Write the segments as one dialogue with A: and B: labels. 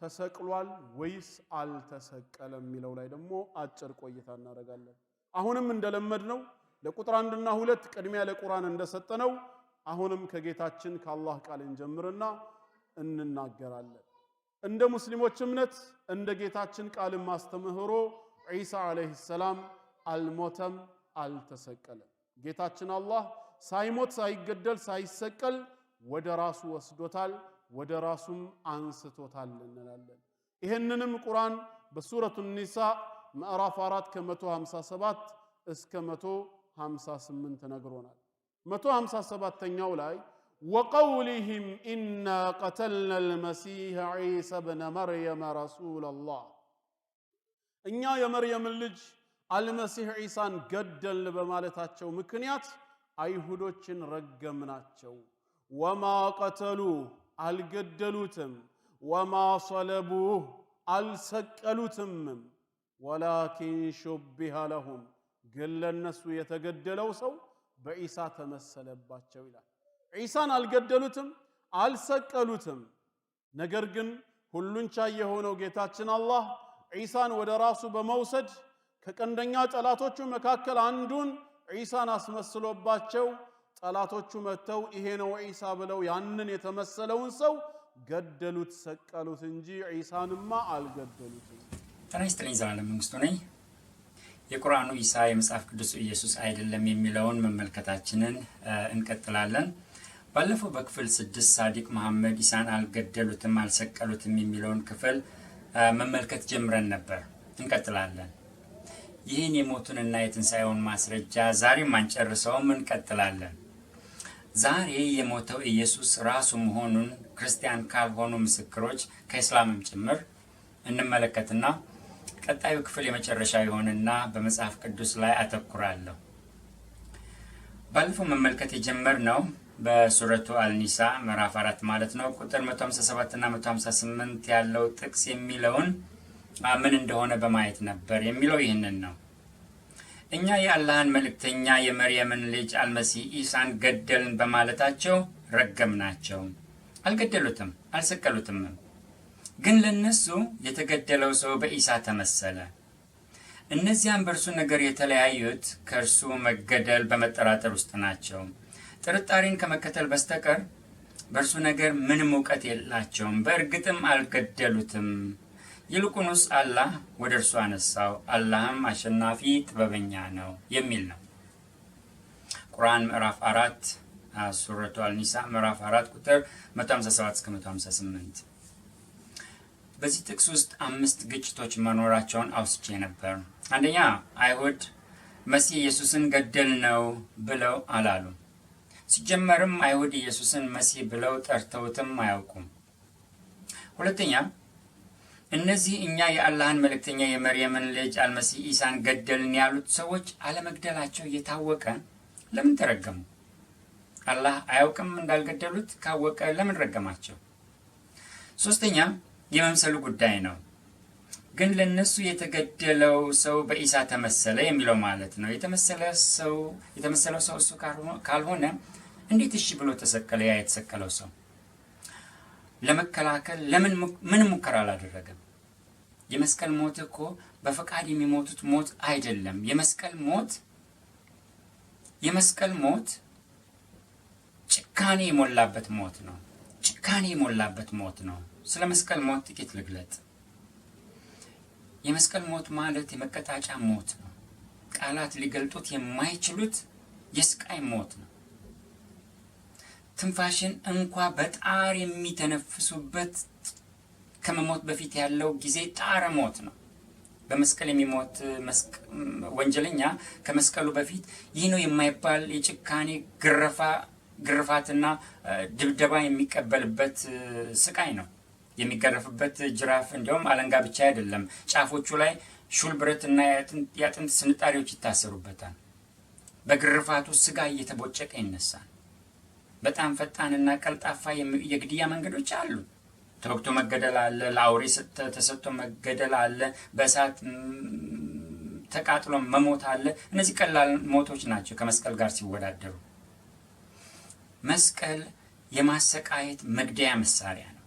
A: ተሰቅሏል ወይስ አልተሰቀለም የሚለው ላይ ደግሞ አጭር ቆይታ እናደርጋለን። አሁንም እንደለመድነው ለቁጥር 1 እና 2 ቅድሚያ ለቁርአን እንደሰጠነው አሁንም ከጌታችን ከአላህ ቃል እንጀምርና እንናገራለን። እንደ ሙስሊሞች እምነት እንደ ጌታችን ቃል ማስተምህሮ ዒሳ አለይሂ ሰላም አልሞተም አልተሰቀለም። ጌታችን አላህ ሳይሞት ሳይገደል ሳይሰቀል ወደ ራሱ ወስዶታል፣ ወደ ራሱም አንስቶታል እንላለን። ይሄንንም ቁርአን በሱረቱ ኒሳ ምዕራፍ 4 ከ157 እስከ 158 ነግሮናል። 157ኛው ላይ ወቀውሊሂም ኢና ቀተልና አልመሲህ ዒሳ ብነ መርየም ረሱለላህ እኛ የመርየም ልጅ አልመሲህ ዒሳን ገደልን በማለታቸው ምክንያት አይሁዶችን ረገምናቸው። ወማ ቀተሉህ አልገደሉትም፣ ወማ ሰለቡህ አልሰቀሉትም፣ ወላኪን ሹቢሃ ለሁም ግን ለነሱ የተገደለው ሰው በዒሳ ተመሰለባቸው ይላል። ዒሳን አልገደሉትም አልሰቀሉትም። ነገር ግን ሁሉን ቻይ የሆነው ጌታችን አላህ ዒሳን ወደ ራሱ በመውሰድ ከቀንደኛ ጠላቶቹ መካከል አንዱን ዒሳን አስመስሎባቸው ጠላቶቹ መተው ይሄ ነው ዒሳ ብለው ያንን የተመሰለውን ሰው ገደሉት፣ ሰቀሉት እንጂ ዒሳንማ አልገደሉትም።
B: ተነስተልኝ ዘላለም መንግስቱ ነኝ። የቁርአኑ ኢሳ የመጽሐፍ ቅዱስ ኢየሱስ አይደለም የሚለውን መመልከታችንን እንቀጥላለን። ባለፈው በክፍል 6 ሳዲቅ መሐመድ ኢሳን አልገደሉትም አልሰቀሉትም የሚለውን ክፍል መመልከት ጀምረን ነበር። እንቀጥላለን። ይህን የሞቱንና የትንሣኤውን ማስረጃ ዛሬም አንጨርሰውም፣ እንቀጥላለን። ዛሬ የሞተው ኢየሱስ ራሱ መሆኑን ክርስቲያን ካልሆኑ ምስክሮች ከእስላምም ጭምር እንመለከትና ቀጣዩ ክፍል የመጨረሻ ይሆንና በመጽሐፍ ቅዱስ ላይ አተኩራለሁ። ባለፈው መመልከት የጀመርነው በሱረቱ አልኒሳ ምዕራፍ 4 ማለት ነው ቁጥር 157 እና 158 ያለው ጥቅስ የሚለውን ምን እንደሆነ በማየት ነበር። የሚለው ይህንን ነው። እኛ የአላህን መልእክተኛ የመርየምን ልጅ አልመሲህ ኢሳን ገደልን በማለታቸው ረገምናቸው። አልገደሉትም አልሰቀሉትም፣ ግን ለነሱ የተገደለው ሰው በኢሳ ተመሰለ። እነዚያም በእርሱ ነገር የተለያዩት ከእርሱ መገደል በመጠራጠር ውስጥ ናቸው። ጥርጣሬን ከመከተል በስተቀር በእርሱ ነገር ምንም እውቀት የላቸውም። በእርግጥም አልገደሉትም፣ ይልቁንስ አላህ ወደ እርሱ አነሳው፣ አላህም አሸናፊ ጥበበኛ ነው የሚል ነው። ቁርአን ምዕራፍ 4 ሱረቱ አልኒሳ ምዕራፍ 4 ቁጥር 157 እስከ 158። በዚህ ጥቅስ ውስጥ 5 ግጭቶች መኖራቸውን አውስቼ ነበር። አንደኛ፣ አይሁድ መሲህ ኢየሱስን ገደል ነው ብለው አላሉ። ሲጀመርም አይሁድ ኢየሱስን መሲህ ብለው ጠርተውትም አያውቁም። ሁለተኛ፣ እነዚህ እኛ የአላህን መልእክተኛ የመርየምን ልጅ አልመሲህ ኢሳን ገደልን ያሉት ሰዎች አለመግደላቸው እየታወቀ ለምን ተረገሙ? አላህ አያውቅም እንዳልገደሉት ካወቀ ለምን ረገማቸው? ሶስተኛ፣ የመምሰሉ ጉዳይ ነው። ግን ለነሱ የተገደለው ሰው በኢሳ ተመሰለ የሚለው ማለት ነው። የተመሰለው ሰው እሱ ካልሆነ እንዴት እሺ ብሎ ተሰቀለ? ያ የተሰቀለው ሰው ለመከላከል ምንም ሙከራ አላደረገም። የመስቀል ሞት እኮ በፈቃድ የሚሞቱት ሞት አይደለም። የመስቀል ሞት ጭካኔ የሞላበት ሞት ነው። ጭካኔ የሞላበት ሞት ነው። ስለ መስቀል ሞት ጥቂት ልግለጥ። የመስቀል ሞት ማለት የመቀጣጫ ሞት ነው። ቃላት ሊገልጡት የማይችሉት የስቃይ ሞት ነው። ትንፋሽን እንኳ በጣር የሚተነፍሱበት ከመሞት በፊት ያለው ጊዜ ጣረ ሞት ነው። በመስቀል የሚሞት ወንጀለኛ ከመስቀሉ በፊት ይህ ነው የማይባል የጭካኔ ግርፋትና ድብደባ የሚቀበልበት ስቃይ ነው። የሚገረፍበት ጅራፍ እንዲያውም አለንጋ ብቻ አይደለም፣ ጫፎቹ ላይ ሹል ብረትና የአጥንት ስንጣሪዎች ይታሰሩበታል። በግርፋቱ ስጋ እየተቦጨቀ ይነሳል። በጣም ፈጣንና ቀልጣፋ የግድያ መንገዶች አሉ። ተወግቶ መገደል አለ፣ ለአውሬ ተሰጥቶ መገደል አለ፣ በእሳት ተቃጥሎ መሞት አለ። እነዚህ ቀላል ሞቶች ናቸው ከመስቀል ጋር ሲወዳደሩ። መስቀል የማሰቃየት መግደያ መሳሪያ ነው።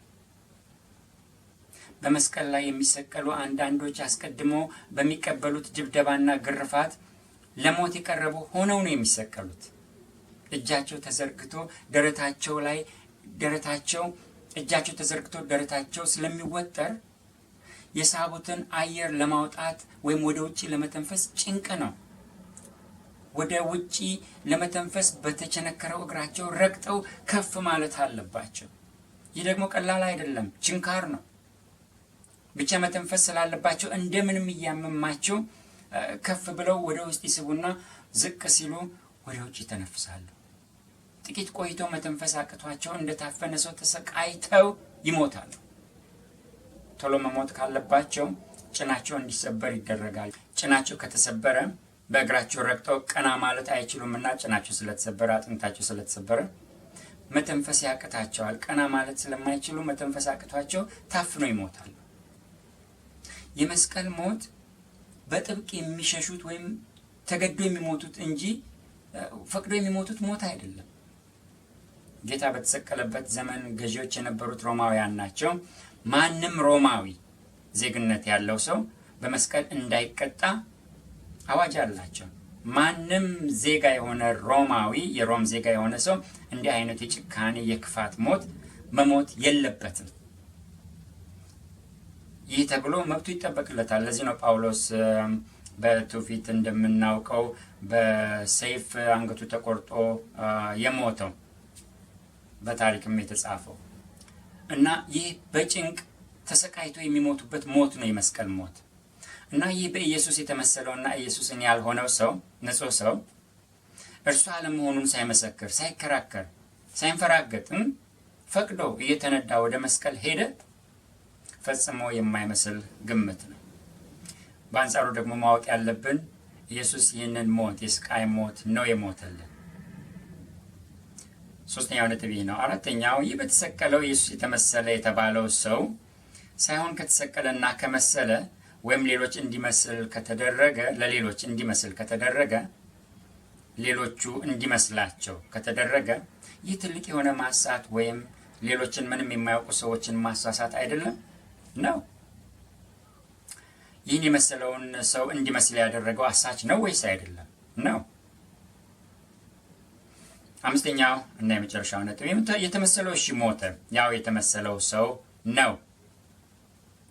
B: በመስቀል ላይ የሚሰቀሉ አንዳንዶች አስቀድሞ በሚቀበሉት ድብደባና ግርፋት ለሞት የቀረቡ ሆነው ነው የሚሰቀሉት። እጃቸው ተዘርግቶ ደረታቸው ስለሚወጠር የሳቡትን አየር ለማውጣት ወይም ወደ ውጪ ለመተንፈስ ጭንቅ ነው። ወደ ውጪ ለመተንፈስ በተቸነከረው እግራቸው ረግጠው ከፍ ማለት አለባቸው። ይህ ደግሞ ቀላል አይደለም፣ ችንካር ነው። ብቻ መተንፈስ ስላለባቸው እንደምንም እያመማቸው ከፍ ብለው ወደ ውስጥ ይስቡና ዝቅ ሲሉ ወደ ውጭ ይተነፍሳሉ። ጥቂት ቆይተው መተንፈስ አቅቷቸው እንደታፈነ ሰው ተሰቃይተው ይሞታሉ። ቶሎ መሞት ካለባቸው ጭናቸው እንዲሰበር ይደረጋል። ጭናቸው ከተሰበረ በእግራቸው ረግጠው ቀና ማለት አይችሉምና ጭናቸው ስለተሰበረ፣ አጥንታቸው ስለተሰበረ መተንፈስ ያቅታቸዋል። ቀና ማለት ስለማይችሉ መተንፈስ አቅቷቸው ታፍነው ይሞታሉ። የመስቀል ሞት በጥብቅ የሚሸሹት ወይም ተገዶ የሚሞቱት እንጂ ፈቅዶ የሚሞቱት ሞት አይደለም። ጌታ በተሰቀለበት ዘመን ገዢዎች የነበሩት ሮማውያን ናቸው። ማንም ሮማዊ ዜግነት ያለው ሰው በመስቀል እንዳይቀጣ አዋጅ አላቸው። ማንም ዜጋ የሆነ ሮማዊ፣ የሮም ዜጋ የሆነ ሰው እንዲህ አይነት የጭካኔ የክፋት ሞት መሞት የለበትም። ይህ ተብሎ መብቱ ይጠበቅለታል። ለዚህ ነው ጳውሎስ በትውፊት እንደምናውቀው በሰይፍ አንገቱ ተቆርጦ የሞተው በታሪክም የተጻፈው እና ይህ በጭንቅ ተሰቃይቶ የሚሞቱበት ሞት ነው የመስቀል ሞት። እና ይህ በኢየሱስ የተመሰለውና ኢየሱስን ያልሆነው ሰው ንጹሕ ሰው እርሱ አለመሆኑን ሳይመሰክር፣ ሳይከራከር፣ ሳይንፈራገጥ ፈቅዶ እየተነዳ ወደ መስቀል ሄደ። ፈጽሞ የማይመስል ግምት ነው። በአንጻሩ ደግሞ ማወቅ ያለብን ኢየሱስ ይህንን ሞት የስቃይ ሞት ነው የሞተልን። ሶስተኛው ነጥብ ይህ ነው። አራተኛው ይህ በተሰቀለው ኢየሱስ የተመሰለ የተባለው ሰው ሳይሆን ከተሰቀለና ከመሰለ ወይም ሌሎች እንዲመስል ከተደረገ ለሌሎች እንዲመስል ከተደረገ ሌሎቹ እንዲመስላቸው ከተደረገ ይህ ትልቅ የሆነ ማሳት ወይም ሌሎችን ምንም የማያውቁ ሰዎችን ማሳሳት አይደለም ነው። ይህን የመሰለውን ሰው እንዲመስል ያደረገው አሳች ነው ወይስ አይደለም ነው። አምስተኛው እና የመጨረሻው ነጥብ የተመሰለው እሺ ሞተ። ያው የተመሰለው ሰው ነው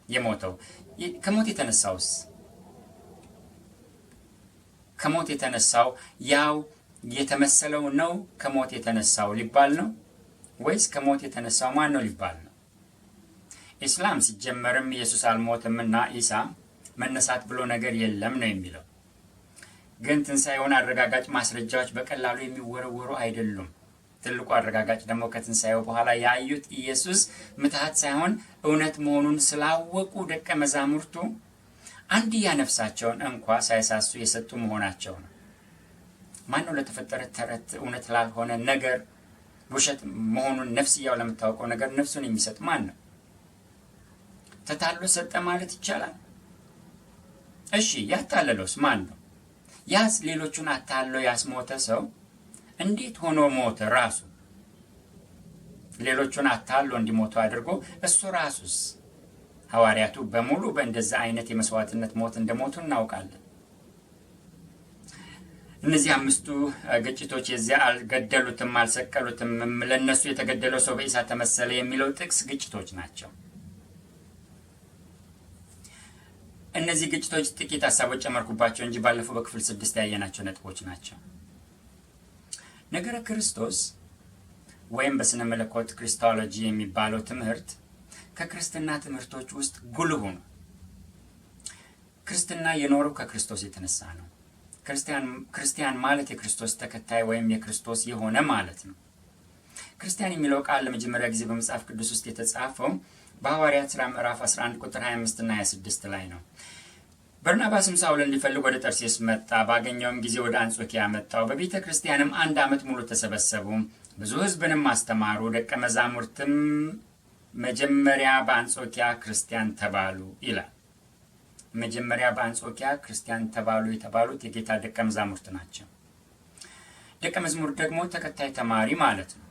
B: የሞተው። ከሞት የተነሳውስ? ከሞት የተነሳው ያው የተመሰለው ነው ከሞት የተነሳው ሊባል ነው ወይስ ከሞት የተነሳው ማን ነው ሊባል ነው? ኢስላም ሲጀመርም ኢየሱስ አልሞተምና ኢሳ መነሳት ብሎ ነገር የለም ነው የሚለው። ግን ትንሣኤውን አረጋጋጭ ማስረጃዎች በቀላሉ የሚወረወሩ አይደሉም። ትልቁ አረጋጋጭ ደግሞ ከትንሣኤው በኋላ ያዩት ኢየሱስ ምትሃት ሳይሆን እውነት መሆኑን ስላወቁ ደቀ መዛሙርቱ አንድያ ነፍሳቸውን እንኳ ሳይሳሱ የሰጡ መሆናቸው ነው። ማነው ለተፈጠረ ተረት እውነት ላልሆነ ነገር ውሸት መሆኑን ነፍስያው ለምታውቀው ነገር ነፍሱን የሚሰጥ ማን ነው? ተታሎ ሰጠ ማለት ይቻላል? እሺ ያታለለውስ ማን ነው? ያስ ሌሎቹን አታሎ ያስሞተ ሰው እንዴት ሆኖ ሞተ? ራሱ ሌሎቹን አታሎ እንዲሞቱ አድርጎ እሱ ራሱስ? ሐዋርያቱ በሙሉ በእንደዛ አይነት የመስዋዕትነት ሞት እንደሞቱ እናውቃለን። እነዚህ አምስቱ ግጭቶች የዚያ አልገደሉትም አልሰቀሉትም፣ ለነሱ የተገደለው ሰው በኢሳ ተመሰለ የሚለው ጥቅስ ግጭቶች ናቸው። እነዚህ ግጭቶች ጥቂት ሀሳቦች ጨመርኩባቸው እንጂ ባለፈው በክፍል 6 ያየናቸው ነጥቦች ናቸው። ነገረ ክርስቶስ ወይም በስነ መለኮት ክሪስቶሎጂ የሚባለው ትምህርት ከክርስትና ትምህርቶች ውስጥ ጉልህ ነው። ክርስትና የኖረው ከክርስቶስ የተነሳ ነው። ክርስቲያን ማለት የክርስቶስ ተከታይ ወይም የክርስቶስ የሆነ ማለት ነው። ክርስቲያን የሚለው ቃል ለመጀመሪያ ጊዜ በመጽሐፍ ቅዱስ ውስጥ የተጻፈው በሐዋርያት ሥራ ምዕራፍ 11 ቁጥር 25 እና 26 ላይ ነው። በርናባስም ሳውልን ሊፈልግ ወደ ጠርሴስ መጣ። ባገኘውም ጊዜ ወደ አንጾኪያ መጣው። በቤተ ክርስቲያንም 1 ዓመት ሙሉ ተሰበሰቡ። ብዙ ሕዝብንም አስተማሩ። ደቀ መዛሙርትም መጀመሪያ በአንጾኪያ ክርስቲያን ተባሉ ይላል። መጀመሪያ በአንጾኪያ ክርስቲያን ተባሉ የተባሉት የጌታ ደቀ መዛሙርት ናቸው። ደቀ መዝሙር ደግሞ ተከታይ ተማሪ ማለት ነው።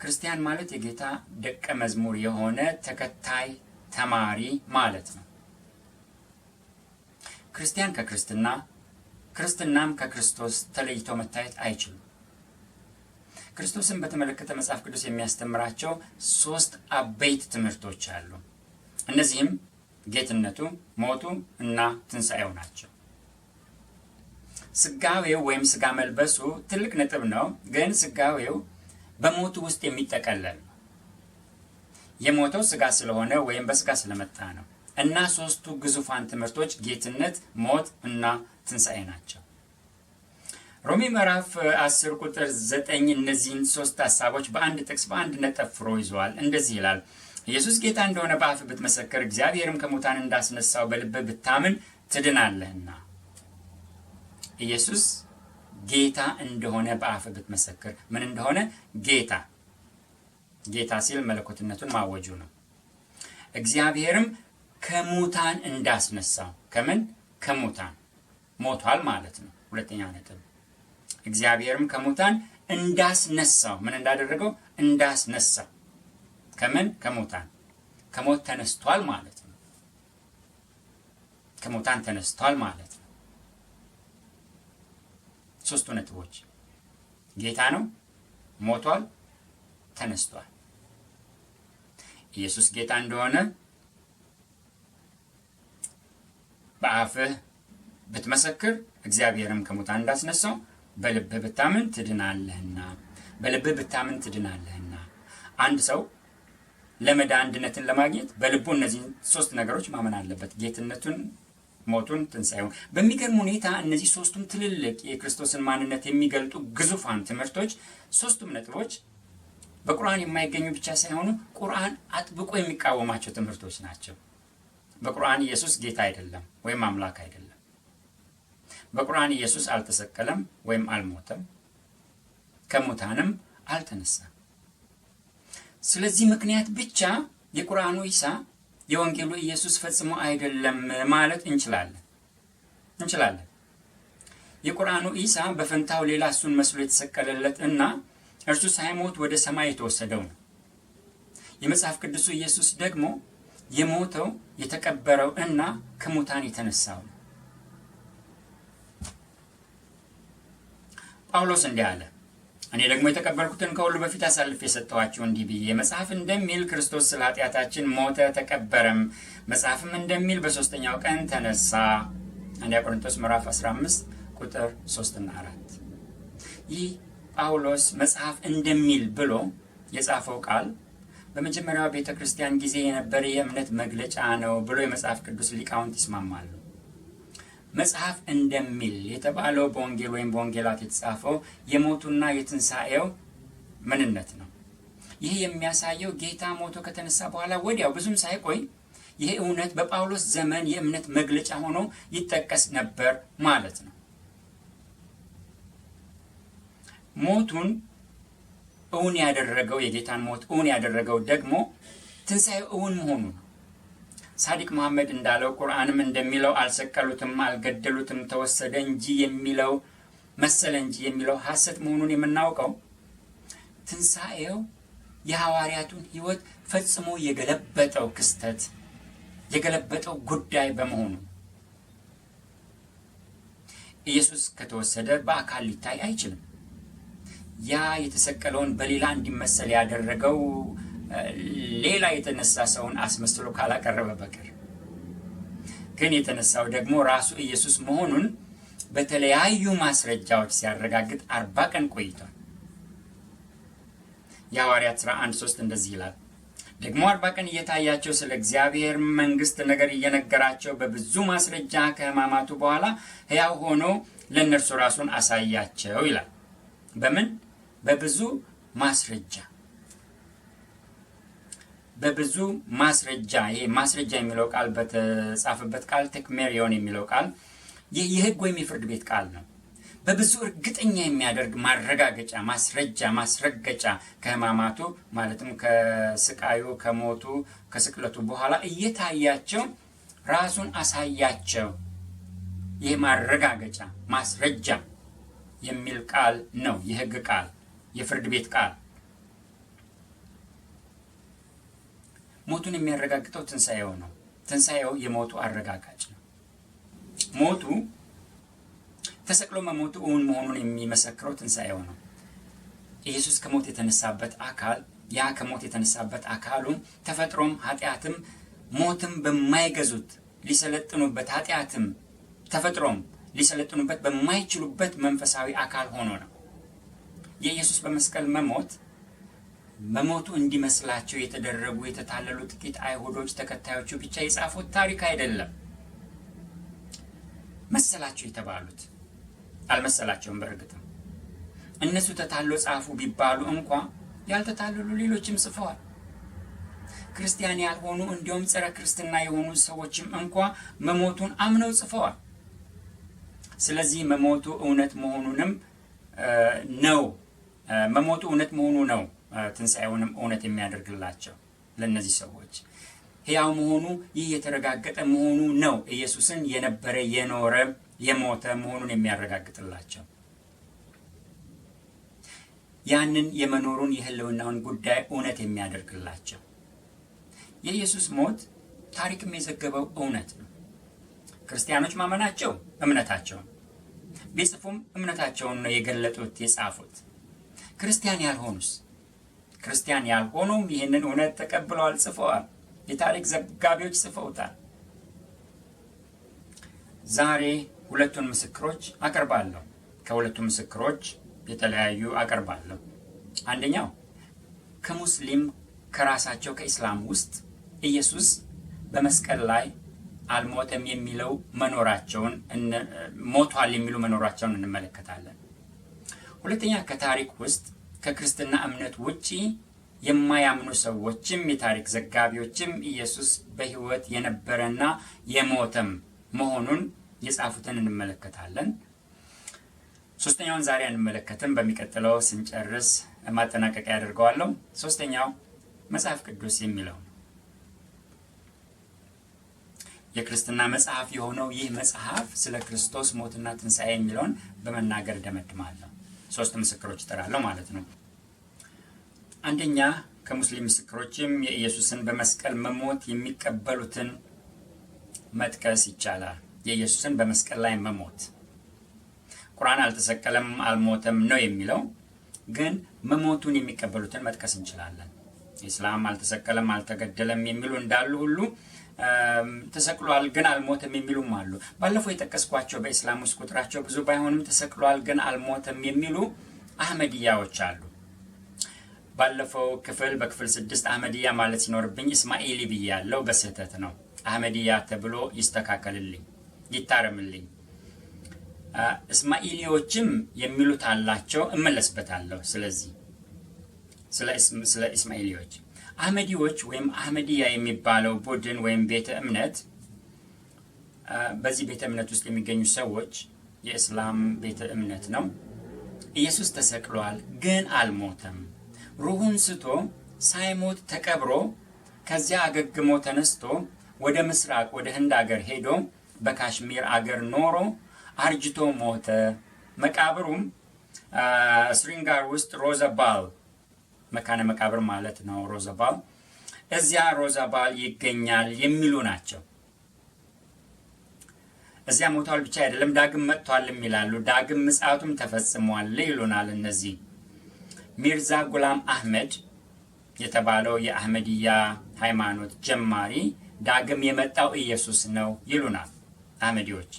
B: ክርስቲያን ማለት የጌታ ደቀ መዝሙር የሆነ ተከታይ ተማሪ ማለት ነው። ክርስቲያን ከክርስትና፣ ክርስትናም ከክርስቶስ ተለይቶ መታየት አይችሉም። ክርስቶስን በተመለከተ መጽሐፍ ቅዱስ የሚያስተምራቸው 3 አበይት ትምህርቶች አሉ። እነዚህም ጌትነቱ፣ ሞቱ እና ትንሣኤው ናቸው። ስጋዌው ወይም ስጋ መልበሱ ትልቅ ነጥብ ነው፣ ግን ስጋዌው በሞቱ ውስጥ የሚጠቀለል ነው። የሞተው ስጋ ስለሆነ ወይም በስጋ ስለመጣ ነው እና 3ቱ ግዙፋን ትምህርቶች ጌትነት፣ ሞት እና ትንሣኤ ናቸው። ሮሜ ምዕራፍ 10 ቁጥር 9 እነዚህን 3 ሐሳቦች በአንድ ጥቅስ በአንድ ነጠፍሮ ይዟል። እንደዚህ ይላል፣ ኢየሱስ ጌታ እንደሆነ በአፍህ ብትመሰክር እግዚአብሔርም ከሙታን እንዳስነሳው በልብህ ብታምን ትድናለህና። ኢየሱስ ጌታ እንደሆነ በአፍህ ብትመሰክር፣ ምን እንደሆነ? ጌታ። ጌታ ሲል መለኮትነቱን ማወጁ ነው። እግዚአብሔርም ከሙታን እንዳስነሳው፣ ከምን? ከሙታን ሞቷል ማለት ነው። ሁለተኛው ነጥብ እግዚአብሔርም ከሙታን እንዳስነሳው፣ ምን እንዳደረገው? እንዳስነሳው። ከምን? ከሙታን። ከሞት ተነስቷል ማለት ነው። ከሙታን ተነስቷል ማለት ነው። 3ቱ ነጥቦች ጌታ ነው፣ ሞቷል፣ ተነስቷል። ኢየሱስ ጌታ እንደሆነ በአፍህ ብትመሰክር እግዚአብሔርም ከሙታን እንዳስነሳው በልብህ ብታምን ትድናለህና። በልብህ ብታምን ትድናለህና። አንድ ሰው ለመዳን ድነትን ለማግኘት በልቡ እነዚህን 3 ነገሮች ማመን አለበት። ጌትነቱን፣ ሞቱን፣ ትንሣኤውን። በሚገርም ሁኔታ እነዚህ 3ቱም ትልልቅ የክርስቶስን ማንነት የሚገልጡ ግዙፋን ትምህርቶች 3ቱም ነጥቦች በቁርአን የማይገኙ ብቻ ሳይሆኑ ቁርአን አጥብቆ የሚቃወማቸው ትምህርቶች ናቸው። በቁርአን ኢየሱስ ጌታ አይደለም ወይም አምላክ አይደለም። በቁርአን ኢየሱስ አልተሰቀለም ወይም አልሞተም፣ ከሙታንም አልተነሳም። ስለዚህ ምክንያት ብቻ የቁርአኑ ኢሳ የወንጌሉ ኢየሱስ ፈጽሞ አይደለም ማለት እንችላለን። የቁርአኑ ኢሳ በፈንታው ሌላ እሱን መስሎ የተሰቀለለት እና እርሱ ሳይሞት ወደ ሰማይ የተወሰደው ነው። የመጽሐፍ ቅዱሱ ኢየሱስ ደግሞ የሞተው የተቀበረው እና ከሙታን የተነሳው ነው። ጳውሎስ እንዲህ አለ፣ እኔ ደግሞ የተቀበልኩትን ከሁሉ በፊት አሳልፌ የሰጠኋችሁ እንዲህ ብዬ፣ መጽሐፍ እንደሚል ክርስቶስ ስለ ኃጢአታችን ሞተ ተቀበረም፣ መጽሐፍም እንደሚል በ3ኛው ቀን ተነሳ። 1 ቆሮንቶስ ምዕራፍ 15 ቁጥር 3 እና 4። ይህ ጳውሎስ መጽሐፍ እንደሚል ብሎ የጻፈው ቃል በመጀመሪያው ቤተ ክርስቲያን ጊዜ የነበረ የእምነት መግለጫ ነው ብሎ የመጽሐፍ ቅዱስ ሊቃውንት ይስማማሉ። መጽሐፍ እንደሚል የተባለው በወንጌል ወይም በወንጌላት የተጻፈው የሞቱና የትንሣኤው ምንነት ነው። ይህ የሚያሳየው ጌታ ሞቶ ከተነሳ በኋላ ወዲያው ብዙም ሳይቆይ ይህ እውነት በጳውሎስ ዘመን የእምነት መግለጫ ሆኖ ይጠቀስ ነበር ማለት ነው። ሞቱን እውን ያደረገው፣ የጌታን ሞት እውን ያደረገው ደግሞ ትንሣኤው እውን መሆኑ ነው። ሳዲቅ መሐመድ እንዳለው ቁርአንም እንደሚለው አልሰቀሉትም፣ አልገደሉትም፣ ተወሰደ እንጂ የሚለው መሰለ እንጂ የሚለው ሐሰት መሆኑን የምናውቀው ትንሣኤው የሐዋርያቱን ሕይወት ፈጽሞ የገለበጠው ክስተት፣ የገለበጠው ጉዳይ በመሆኑ ኢየሱስ ከተወሰደ በአካል ሊታይ አይችልም። ያ የተሰቀለውን በሌላ እንዲመሰል ያደረገው ሌላ የተነሳ ሰውን አስመስሎ ካላቀረበ በቀር፣ ግን የተነሳው ደግሞ ራሱ ኢየሱስ መሆኑን በተለያዩ ማስረጃዎች ሲያረጋግጥ 40 ቀን ቆይቷል። የሐዋርያት ሥራ 1:3 እንደዚህ ይላል፣ ደግሞ 40 ቀን እየታያቸው ስለ እግዚአብሔር መንግሥት ነገር እየነገራቸው በብዙ ማስረጃ ከሕማማቱ በኋላ ሕያው ሆኖ ለእነርሱ ራሱን አሳያቸው ይላል። በምን? በብዙ ማስረጃ። በብዙ ማስረጃ። ይሄ ማስረጃ የሚለው ቃል በተጻፈበት ቃል ቴክሜሪዮን የሚለው ቃል ይህ የሕግ ወይም የፍርድ ቤት ቃል ነው። በብዙ እርግጠኛ የሚያደርግ ማረጋገጫ፣ ማስረጃ፣ ማስረገጫ ከሕማማቱ ማለትም ከስቃዩ፣ ከሞቱ፣ ከስቅለቱ በኋላ እየታያቸው ራሱን አሳያቸው። ይህ ማረጋገጫ፣ ማስረጃ የሚል ቃል ነው። የሕግ ቃል፣ የፍርድ ቤት ቃል። ሞቱን የሚያረጋግጠው ትንሣኤው ነው። ትንሣኤው የሞቱ አረጋጋጭ ነው። ሞቱ ተሰቅሎ መሞቱ እውን መሆኑን የሚመሰክረው ትንሣኤው ነው። ኢየሱስ ከሞት የተነሳበት አካል ያ ከሞት የተነሳበት አካሉ ተፈጥሮም ኃጢአትም ሞትም በማይገዙት ሊሰለጥኑበት ኃጢአትም ተፈጥሮም ሊሰለጥኑበት በማይችሉበት መንፈሳዊ አካል ሆኖ ነው። የኢየሱስ በመስቀል መሞቱ እንዲመስላቸው የተደረጉ የተታለሉ ጥቂት አይሁዶች ተከታዮቹ ብቻ የጻፉት ታሪክ አይደለም። መሰላቸው የተባሉት አልመሰላቸውም። በእርግጥም እነሱ ተታሎ ጻፉ ቢባሉ እንኳ ያልተታለሉ ሌሎችም ጽፈዋል። ክርስቲያን ያልሆኑ እንዲሁም ጸረ ክርስትና የሆኑ ሰዎችም እንኳ መሞቱን አምነው ጽፈዋል። ስለዚህ መሞቱ እውነት መሆኑንም ነው መሞቱ እውነት መሆኑ ነው ትንሣኤውንም እውነት የሚያደርግላቸው ለነዚህ ሰዎች ሕያው መሆኑ ይህ የተረጋገጠ መሆኑ ነው ኢየሱስን የነበረ የኖረ የሞተ መሆኑን የሚያረጋግጥላቸው። ያንን የመኖሩን የህልውናውን ጉዳይ እውነት የሚያደርግላቸው የኢየሱስ ሞት ታሪክም የዘገበው እውነት ነው። ክርስቲያኖች ማመናቸው እምነታቸውን ቢጽፉም እምነታቸውን ነው የገለጡት የጻፉት። ክርስቲያን ያልሆኑስ? ክርስቲያን ያልሆኑም ይህንን እውነት ተቀብለዋል፣ ጽፈዋል። የታሪክ ዘጋቢዎች ጽፈውታል። ዛሬ ሁለቱን ምስክሮች አቀርባለሁ። ከሁለቱ ምስክሮች የተለያዩ አቀርባለሁ። አንደኛው ከሙስሊም ከራሳቸው ከኢስላም ውስጥ ኢየሱስ በመስቀል ላይ አልሞተም የሚለው መኖራቸውን ሞቷል የሚሉ መኖራቸውን እንመለከታለን። ሁለተኛ ከታሪክ ውስጥ ከክርስትና እምነት ውጪ የማያምኑ ሰዎችም የታሪክ ዘጋቢዎችም ኢየሱስ በሕይወት የነበረና የሞተም መሆኑን የጻፉትን እንመለከታለን። ሶስተኛውን ዛሬ አንመለከትም። በሚቀጥለው ስንጨርስ ማጠናቀቂያ ያደርገዋለሁ። ሶስተኛው መጽሐፍ ቅዱስ የሚለው ነው። የክርስትና መጽሐፍ የሆነው ይህ መጽሐፍ ስለ ክርስቶስ ሞትና ትንሣኤ የሚለውን በመናገር ደመድማለሁ። ሶስት ምስክሮች እጠራለሁ ማለት ነው። አንደኛ ከሙስሊም ምስክሮችም የኢየሱስን በመስቀል መሞት የሚቀበሉትን መጥቀስ ይቻላል። የኢየሱስን በመስቀል ላይ መሞት ቁርአን አልተሰቀለም አልሞተም ነው የሚለው፣ ግን መሞቱን የሚቀበሉትን መጥቀስ እንችላለን። ኢስላም አልተሰቀለም አልተገደለም የሚሉ እንዳሉ ሁሉ ተሰቅሏል ግን አልሞተም የሚሉም አሉ። ባለፈው የጠቀስኳቸው በኢስላም ውስጥ ቁጥራቸው ብዙ ባይሆንም ተሰቅሏል ግን አልሞተም የሚሉ አህመድያዎች አሉ። ባለፈው በክፍል 6 አህመድያ ማለት ሲኖርብኝ እስማኤሊ ብያለሁ። በስህተት ነው። አህመድያ ተብሎ ይስተካከልልኝ ይታረምልኝ። እስማኤሊዎችም የሚሉት አላቸው፣ እመለስበታለሁ። ስለዚህ ስለ እስማኤሊዎች አህመዲዎች ወይም አህመድያ የሚባለው ቡድን ወይም ቤተ እምነት፣ በዚህ ቤተ እምነት ውስጥ የሚገኙ ሰዎች የእስላም ቤተ እምነት ነው። ኢየሱስ ተሰቅሏል ግን አልሞተም፣ ሩሁን ስቶ ሳይሞት ተቀብሮ ከዚያ አገግሞ ተነስቶ ወደ ምስራቅ ወደ ህንድ አገር ሄዶ በካሽሚር አገር ኖሮ አርጅቶ ሞተ። መቃብሩም ስሪንጋር ውስጥ ሮዛባል መካነ መቃብር ማለት ነው። ሮዛባል እዚያ ሮዛባል ይገኛል የሚሉ ናቸው። እዚያ ሞቷል ብቻ አይደለም ዳግም መጥቷልም ይላሉ። ዳግም ምጽአቱም ተፈጽሟል ይሉናል። እነዚህ ሚርዛ ጉላም አህመድ የተባለው የአህመድያ ሃይማኖት ጀማሪ ዳግም የመጣው ኢየሱስ ነው ይሉናል አህመዲዎች።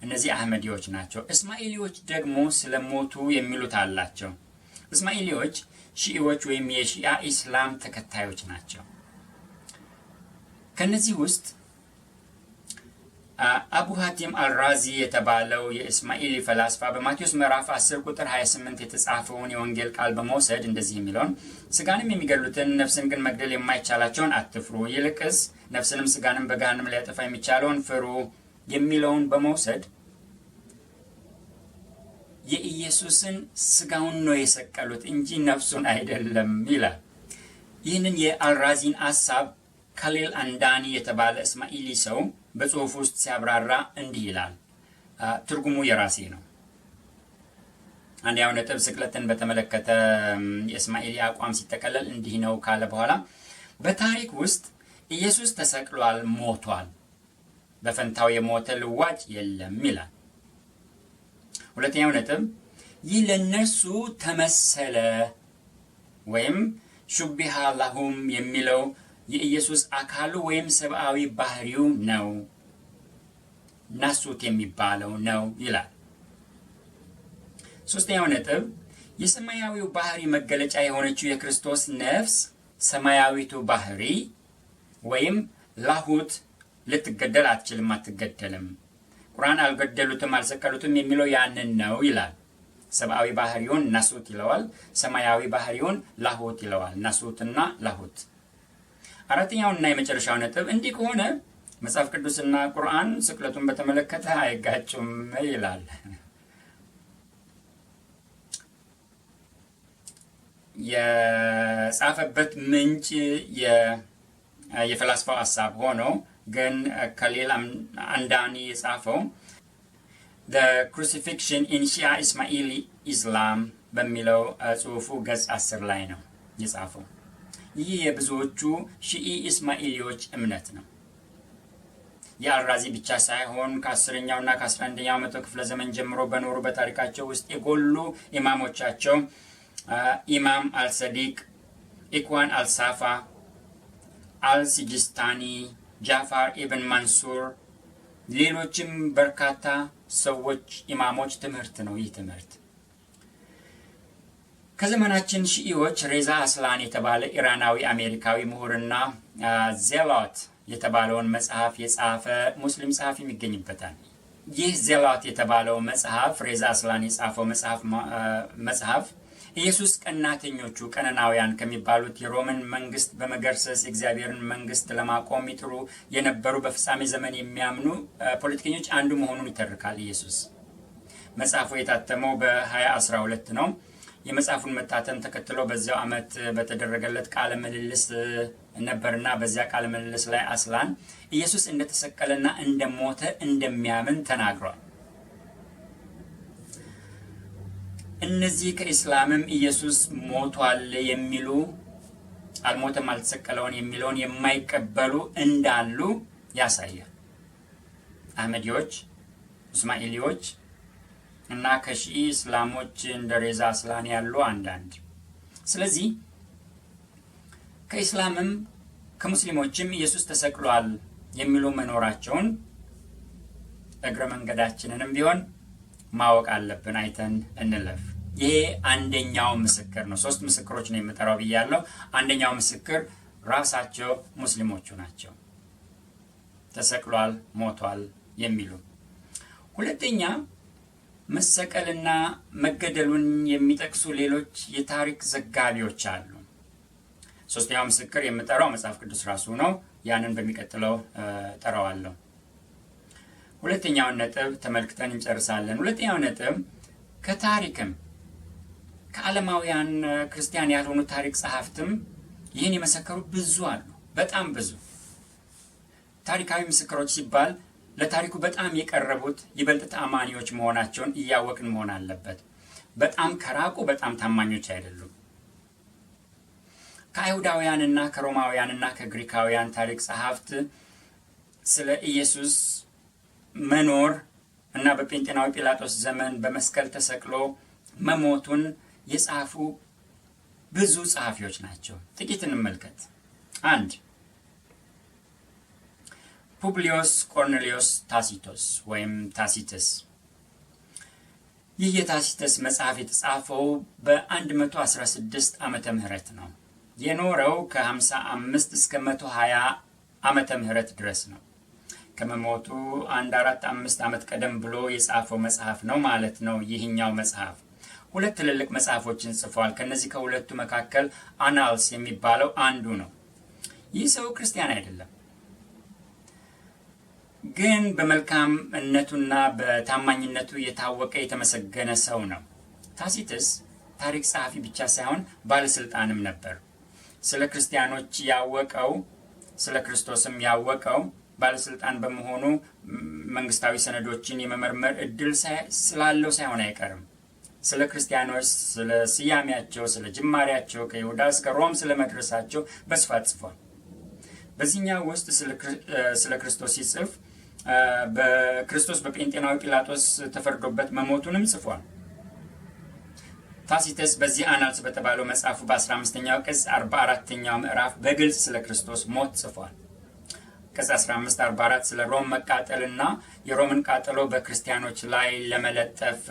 B: እነዚህ አህመዲዎች ናቸው። እስማኤሊዎች ደግሞ ስለሞቱ የሚሉት አላቸው። እስማኤሊዎች ሺኢዎች ወይም የሺአ ኢስላም ተከታዮች ናቸው። ከነዚህ ውስጥ አቡ ሀቲም አልራዚ የተባለው የእስማኤሊ ፈላስፋ በማቴዎስ ምዕራፍ 10 ቁጥር 28 የተጻፈውን የወንጌል ቃል በመውሰድ እንደዚህ የሚለውን ስጋንም የሚገድሉትን ነፍስን ግን መግደል የማይቻላቸውን አትፍሩ፣ ይልቅስ ነፍስንም ስጋንም በገሃነም ሊያጠፋ የሚቻለውን ፍሩ የሚለውን በመውሰድ የኢየሱስን ስጋውን ነው የሰቀሉት እንጂ ነፍሱን አይደለም ይላል። ይህንን የአልራዚን ሐሳብ ካሊል አንዳኒ የተባለ እስማኤሊ ሰው በጽሑፍ ውስጥ ሲያብራራ እንዲህ ይላል። ትርጉሙ የራሴ ነው። አንደኛው ነጥብ ስቅለትን በተመለከተ የእስማኤሊ አቋም ሲጠቀለል እንዲህ ነው ካለ በኋላ በታሪክ ውስጥ ኢየሱስ ተሰቅሏል፣ ሞቷል፣ በፈንታው የሞተ ልዋጭ የለም ይላል። ሁለተኛው ነጥብ ይህ ለነሱ ተመሰለ ወይም ሹቢሃ ለሁም የሚለው የኢየሱስ አካሉ ወይም ሰብአዊ ባህሪው ነው፣ ናሱት የሚባለው ነው ይላል። ሶስተኛው ነጥብ የሰማያዊው ባህሪ መገለጫ የሆነችው የክርስቶስ ነፍስ ሰማያዊቱ ባህሪ ወይም ላሁት ልትገደል አትችልም፣ አትገደልም። ቁርአን አልገደሉትም አልሰቀሉትም የሚለው ያንን ነው ይላል። ሰብአዊ ባህሪውን ናሱት ይለዋል፣ ሰማያዊ ባህሪውን ላሁት ይለዋል። ናሱትና ላሁት። አራተኛውና የመጨረሻው ነጥብ እንዲህ ከሆነ መጽሐፍ ቅዱስና ቁርአን ስቅለቱን በተመለከተ አይጋጩም ይላል። የጻፈበት ምንጭ የፈላስፋው ሐሳብ ሆኖ ግን ከሌላ አንዳኒ የጻፈው The Crucifixion in Shia Ismaili Islam በሚለው ጽሑፉ ገጽ 10 ላይ ነው የጻፈው። ይህ የብዙዎቹ ሺኢ እስማኤሊዎች እምነት ነው። የአልራዚ ብቻ ሳይሆን ከ10ኛውና ከ11ኛው መቶ ክፍለ ዘመን ጀምሮ በኖሩ በታሪካቸው ውስጥ የጎሉ ኢማሞቻቸው ኢማም አልሰዲቅ፣ ኢክዋን አልሳፋ፣ አልሲጅስታኒ፣ ጃፋር ኢብን ማንሱር፣ ሌሎችም በርካታ ሰዎች ኢማሞች ትምህርት ነው ይህ ትምህርት። ከዘመናችን ሺኢዎች ሬዛ አስላን የተባለ ኢራናዊ አሜሪካዊ ምሁርና ዜሎት የተባለውን መጽሐፍ የጻፈ ሙስሊም ጸሐፊ ይገኝበታል። ይህ ዜሎት የተባለው መጽሐፍ ሬዛ አስላን የጻፈው መጽሐፍ ኢየሱስ ቀናተኞቹ ቀነናውያን ከሚባሉት የሮምን መንግስት በመገርሰስ የእግዚአብሔርን መንግስት ለማቆም ይጥሩ የነበሩ በፍጻሜ ዘመን የሚያምኑ ፖለቲከኞች አንዱ መሆኑን ይተርካል። ኢየሱስ መጽሐፉ የታተመው በ2012 ነው። የመጽሐፉን መታተም ተከትሎ በዚያው ዓመት በተደረገለት ቃለ ምልልስ ነበርና በዚያ ቃለ ምልልስ ላይ አስላን ኢየሱስ እንደተሰቀለና እንደሞተ እንደሚያምን ተናግሯል። እነዚህ ከእስላምም ኢየሱስ ሞቷል የሚሉ አልሞተም አልተሰቀለውን የሚለውን የማይቀበሉ እንዳሉ ያሳያል። አህመዲዎች፣ እስማኤሊዎች እና ከሺኢ እስላሞች እንደ ሬዛ አስላን ያሉ አንዳንድ። ስለዚህ ከእስላምም ከሙስሊሞችም ኢየሱስ ተሰቅሏል የሚሉ መኖራቸውን እግረ መንገዳችንንም ቢሆን ማወቅ አለብን። አይተን እንለፍ። ይሄ አንደኛው ምስክር ነው። 3 ምስክሮች ነው የምጠራው ብያለሁ። አንደኛው ምስክር ራሳቸው ሙስሊሞቹ ናቸው፣ ተሰቅሏል፣ ሞቷል የሚሉ። ሁለተኛ መሰቀልና መገደሉን የሚጠቅሱ ሌሎች የታሪክ ዘጋቢዎች አሉ። ሶስተኛው ምስክር የምጠራው መጽሐፍ ቅዱስ ራሱ ነው። ያንን በሚቀጥለው ጠራዋለሁ። ሁለተኛውን ነጥብ ተመልክተን እንጨርሳለን። ሁለተኛው ነጥብ ከታሪክም ከዓለማውያን ክርስቲያን ያልሆኑ ታሪክ ጸሐፍትም ይህን የመሰከሩ ብዙ አሉ። በጣም ብዙ ታሪካዊ ምስክሮች ሲባል ለታሪኩ በጣም የቀረቡት ይበልጥ ተአማኒዎች መሆናቸውን እያወቅን መሆን አለበት። በጣም ከራቁ በጣም ታማኞች አይደሉም። ከአይሁዳውያንና ከሮማውያንና ከግሪካውያን ታሪክ ጸሐፍት ስለ ኢየሱስ መኖር እና በጴንጤናዊ ጲላጦስ ዘመን በመስቀል ተሰቅሎ መሞቱን የጻፉ ብዙ ጸሐፊዎች ናቸው። ጥቂት እንመልከት። 1 ፑብሊዮስ ቆርኔሊዮስ ታሲቶስ ወይም ታሲተስ። ይህ የታሲተስ መጽሐፍ የተጻፈው በ116 ዓመተ ምህረት ነው። የኖረው ከ55 እስከ 120 ዓመተ ምህረት ድረስ ነው። ከመሞቱ 4-5 ዓመት ቀደም ብሎ የጻፈው መጽሐፍ ነው ማለት ነው። ይህኛው መጽሐፍ 2 ትልልቅ መጽሐፎችን ጽፏል። ከነዚህ ከሁለቱ መካከል አናልስ የሚባለው አንዱ ነው። ይህ ሰው ክርስቲያን አይደለም፣ ግን በመልካምነቱና በታማኝነቱ የታወቀ የተመሰገነ ሰው ነው። ታሲተስ ታሪክ ጸሐፊ ብቻ ሳይሆን ባለስልጣንም ነበር። ስለ ክርስቲያኖች ያወቀው፣ ስለ ክርስቶስም ያወቀው ባለስልጣን በመሆኑ መንግስታዊ ሰነዶችን የመመርመር እድል ስላለው ሳይሆን አይቀርም። ስለ ክርስቲያኖች፣ ስለ ስያሜያቸው፣ ስለ ጅማሬያቸው ከይሁዳ እስከ ሮም ስለ መድረሳቸው በስፋት ጽፏል። በዚህኛው ውስጥ ስለ ክርስቶስ ሲጽፍ በክርስቶስ በጴንጤናዊ ጲላጦስ ተፈርዶበት መሞቱንም ጽፏል። ታሲተስ በዚህ አናልስ በተባለው መጽሐፉ በ15ኛው ቅጽ 44ኛው ምዕራፍ በግልጽ ስለ ክርስቶስ ሞት ጽፏል። ቅጽ 15 44 ስለ ሮም መቃጠልና የሮምን ቃጠሎ በክርስቲያኖች ላይ ለመለጠፍ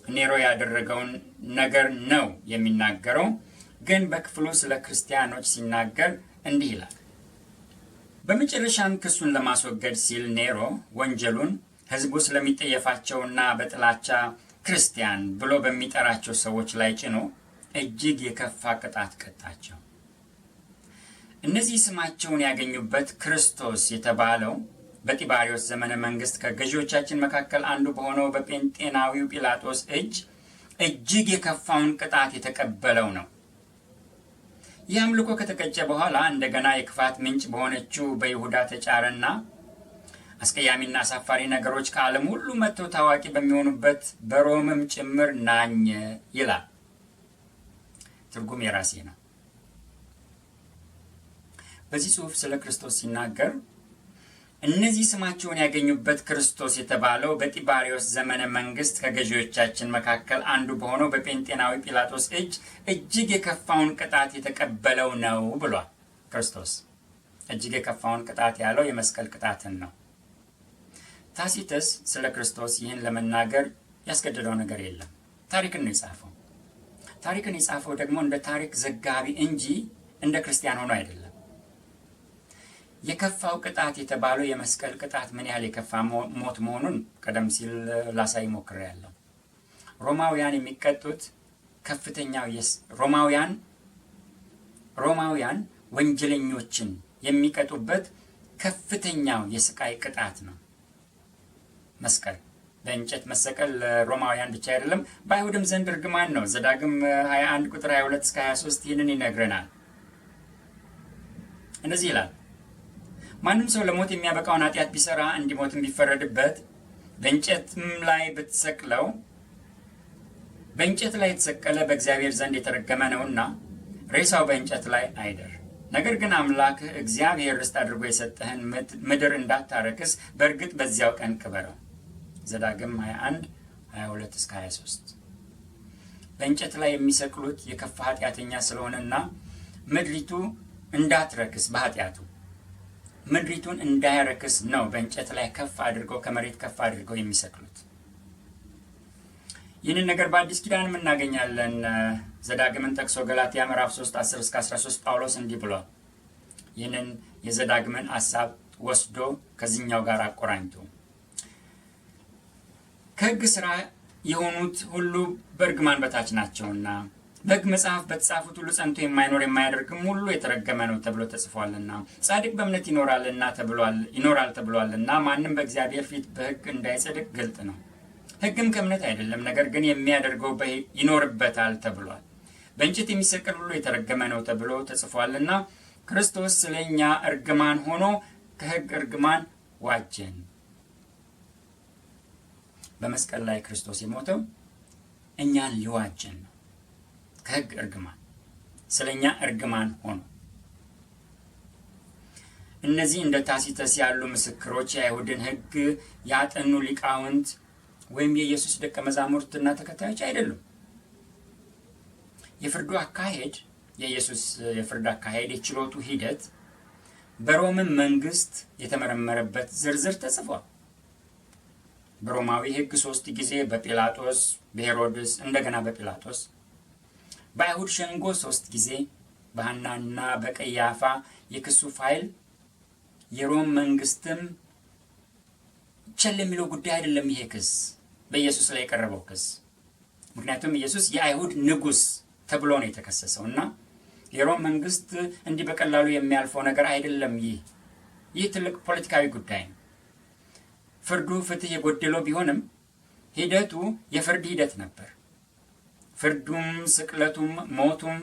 B: ኔሮ ያደረገውን ነገር ነው የሚናገረው። ግን በክፍሉ ስለ ክርስቲያኖች ሲናገር እንዲህ ይላል። በመጨረሻም ክሱን ለማስወገድ ሲል ኔሮ ወንጀሉን ሕዝቡ ስለሚጠየፋቸውና በጥላቻ ክርስቲያን ብሎ በሚጠራቸው ሰዎች ላይ ጭኖ እጅግ የከፋ ቅጣት ቀጣቸው። እነዚህ ስማቸውን ያገኙበት ክርስቶስ የተባለው በጢባሪዎስ ዘመነ መንግስት ከገዢዎቻችን መካከል አንዱ በሆነው በጴንጤናዊው ጲላጦስ እጅ እጅግ የከፋውን ቅጣት የተቀበለው ነው። ይህ አምልኮ ከተቀጨ በኋላ እንደገና የክፋት ምንጭ በሆነችው በይሁዳ ተጫረና አስቀያሚና አሳፋሪ ነገሮች ከዓለም ሁሉ መጥተው ታዋቂ በሚሆኑበት በሮምም ጭምር ናኘ ይላል። ትርጉም የራሴ ነው። በዚህ ጽሑፍ ስለ ክርስቶስ ሲናገር እነዚህ ስማቸውን ያገኙበት ክርስቶስ የተባለው በጢባሪዎስ ዘመነ መንግስት ከገዢዎቻችን መካከል አንዱ በሆነው በጴንጤናዊ ጲላጦስ እጅ እጅግ የከፋውን ቅጣት የተቀበለው ነው ብሏል። ክርስቶስ እጅግ የከፋውን ቅጣት ያለው የመስቀል ቅጣትን ነው። ታሲተስ ስለ ክርስቶስ ይህን ለመናገር ያስገደደው ነገር የለም። ታሪክን ነው የጻፈው። ታሪክን የጻፈው ደግሞ እንደ ታሪክ ዘጋቢ እንጂ እንደ ክርስቲያን ሆኖ አይደለም። የከፋው ቅጣት የተባለው የመስቀል ቅጣት ምን ያህል የከፋ ሞት መሆኑን ቀደም ሲል ላሳይ ሞክሬያለሁ። ሮማውያን የሚቀጡት ከፍተኛው ሮማውያን ወንጀለኞችን የሚቀጡበት ከፍተኛው የስቃይ ቅጣት ነው መስቀል። በእንጨት መሰቀል ለሮማውያን ብቻ አይደለም፣ በአይሁድም ዘንድ እርግማን ነው። ዘዳግም 21 ቁጥር 22 እስከ 23 ይህንን ይነግረናል። እንደዚህ ይላል። ማንም ሰው ለሞት የሚያበቃውን ኃጢአት ቢሰራ እንዲሞትም ቢፈረድበት በእንጨትም ላይ ብትሰቅለው በእንጨት ላይ የተሰቀለ በእግዚአብሔር ዘንድ የተረገመ ነውና ሬሳው በእንጨት ላይ አይደር። ነገር ግን አምላክህ እግዚአብሔር ርስት አድርጎ የሰጠህን ምድር እንዳታረክስ በእርግጥ በዚያው ቀን ቅበረው። ዘዳግም 21 22 እስከ 23። በእንጨት ላይ የሚሰቅሉት የከፋ ኃጢአተኛ ስለሆነና ምድሪቱ እንዳትረክስ በኃጢአቱ ምድሪቱን እንዳያረክስ ነው በእንጨት ላይ ከፍ አድርገው ከመሬት ከፍ አድርገው የሚሰቅሉት። ይህንን ነገር በአዲስ ኪዳንም እናገኛለን። ዘዳግምን ጠቅሶ ገላትያ ምዕራፍ 3 10 እስከ 13 ጳውሎስ እንዲህ ብሏል። ይህንን የዘዳግምን ሐሳብ ወስዶ ከዚህኛው ጋር አቆራኝቶ ከሕግ ሥራ የሆኑት ሁሉ በእርግማን በታች ናቸውና በሕግ መጽሐፍ በተጻፉት ሁሉ ጸንቶ የማይኖር የማያደርግም ሁሉ የተረገመ ነው ተብሎ ተጽፏልና ጻድቅ በእምነት ይኖራል ተብሏልና ማንም በእግዚአብሔር ፊት በሕግ እንዳይጸድቅ ግልጥ ነው። ሕግም ከእምነት አይደለም፣ ነገር ግን የሚያደርገው ይኖርበታል ተብሏል። በእንጨት የሚሰቀል ሁሉ የተረገመ ነው ተብሎ ተጽፏልና ክርስቶስ ስለኛ እርግማን ሆኖ ከሕግ እርግማን ዋጀን። በመስቀል ላይ ክርስቶስ የሞተው እኛን ሊዋጀን ነው። ከሕግ እርግማን ስለኛ እርግማን ሆኖ። እነዚህ እንደ ታሲተስ ያሉ ምስክሮች የአይሁድን ሕግ ያጠኑ ሊቃውንት ወይም የኢየሱስ ደቀ መዛሙርትና ተከታዮች አይደሉም። የፍርዱ አካሄድ የኢየሱስ የፍርድ አካሄድ የችሎቱ ሂደት በሮምን መንግስት የተመረመረበት ዝርዝር ተጽፏል። በሮማዊ ሕግ 3 ጊዜ በጲላጦስ፣ በሄሮድስ፣ እንደገና በጲላጦስ፣ በአይሁድ ሸንጎ 3 ጊዜ በሐናና በቀያፋ የክሱ ፋይል የሮም መንግስትም ቸል የሚለው ጉዳይ አይደለም። ይሄ ክስ በኢየሱስ ላይ የቀረበው ክስ ምክንያቱም ኢየሱስ የአይሁድ ንጉስ ተብሎ ነው የተከሰሰው እና የሮም መንግስት እንዲህ በቀላሉ የሚያልፈው ነገር አይደለም። ይህ ትልቅ ፖለቲካዊ ጉዳይ ነው። ፍርዱ ፍትህ የጎደለው ቢሆንም ሂደቱ የፍርድ ሂደት ነበር። ፍርዱም፣ ስቅለቱም፣ ሞቱም